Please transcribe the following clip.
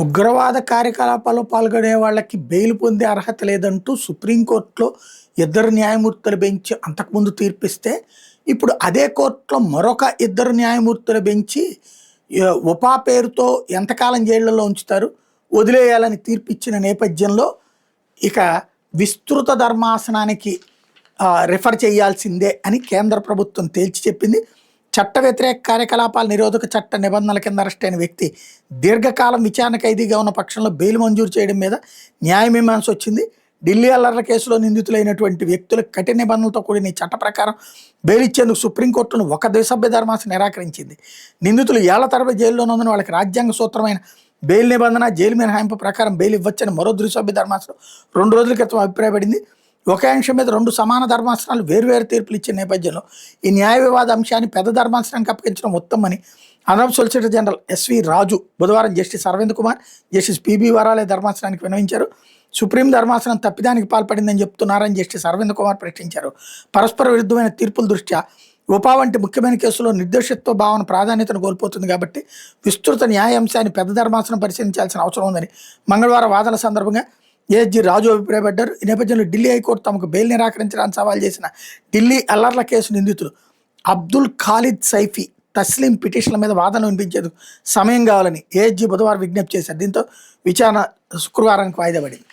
ఉగ్రవాద కార్యకలాపాల్లో పాల్గొనే వాళ్ళకి బెయిల్ పొందే అర్హత లేదంటూ సుప్రీంకోర్టులో ఇద్దరు న్యాయమూర్తుల బెంచ్ అంతకుముందు తీర్పిస్తే, ఇప్పుడు అదే కోర్టులో మరొక ఇద్దరు న్యాయమూర్తుల బెంచి ఉపా పేరుతో ఎంతకాలం జైళ్లలో ఉంచుతారు, వదిలేయాలని తీర్పిచ్చిన నేపథ్యంలో ఇక విస్తృత ధర్మాసనానికి రిఫర్ చేయాల్సిందే అని కేంద్ర ప్రభుత్వం తేల్చి చెప్పింది. చట్ట వ్యతిరేక కార్యకలాపాల నిరోధక చట్ట నిబంధనల కింద అరెస్ట్ అయిన వ్యక్తి దీర్ఘకాలం విచారణ ఖైదీగా ఉన్న పక్షంలో బెయిల్ మంజూరు చేయడం మీద న్యాయమీమాంస వచ్చింది. ఢిల్లీ అల్లర్ల కేసులో నిందితులైనటువంటి వ్యక్తులకు కఠిన నిబంధనలతో కూడిన ఈ చట్ట ప్రకారం బెయిల్ ఇచ్చేందుకు సుప్రీంకోర్టును ఒక ద్విసభ్య ధర్మాసనం నిరాకరించింది. నిందితులు ఏళ్ల తరబడి జైల్లో ఉన్నందున వాళ్ళకి రాజ్యాంగ సూత్రమైన బెయిల్ నిబంధన, జైలు మినహాయింపు ప్రకారం బెయిల్ ఇవ్వచ్చని మరో ద్విసభ్య ధర్మాసనం 2 రోజుల క్రితం అభిప్రాయపడింది. ఒకే అంశం మీద 2 సమాన ధర్మాసనాలు వేర్వేరు తీర్పులు ఇచ్చిన నేపథ్యంలో ఈ న్యాయ వివాద అంశాన్ని పెద్ద ధర్మాసనానికి అప్పగించడం ఉత్తమని అదనపు సొలిసిటర్ జనరల్ ఎస్వి రాజు బుధవారం justice Arvind Kumar, justice PB Varale ధర్మాసనానికి విన్నవించారు. సుప్రీం ధర్మాసనం తప్పిదానికి పాల్పడిందని చెప్తున్నారని జస్టిస్ అరవింద్ కుమార్ ప్రశ్నించారు. పరస్పర విరుద్ధమైన తీర్పుల దృష్ట్యా ఉపా వంటి ముఖ్యమైన కేసులో నిర్దోషిత్వ భావన ప్రాధాన్యతను కోల్పోతుంది కాబట్టి విస్తృత న్యాయ అంశాన్ని పెద్ద ధర్మాసనం పరిశీలించాల్సిన అవసరం ఉందని మంగళవారం వాదన సందర్భంగా ఏఎస్జీ రాజు అభిప్రాయపడ్డారు. ఈ నేపథ్యంలో ఢిల్లీ హైకోర్టు తమకు బెయిల్ నిరాకరించడానికి సవాల్ చేసిన ఢిల్లీ అల్లర్ల కేసు నిందితులు అబ్దుల్ ఖాలిద్ సైఫీ, తస్లీం పిటిషన్ల మీద వాదన వినిపించేందుకు సమయం కావాలని ఏఎస్జీ బుధవారం విజ్ఞప్తి చేశారు. దీంతో విచారణ శుక్రవారానికి వాయిదా పడింది.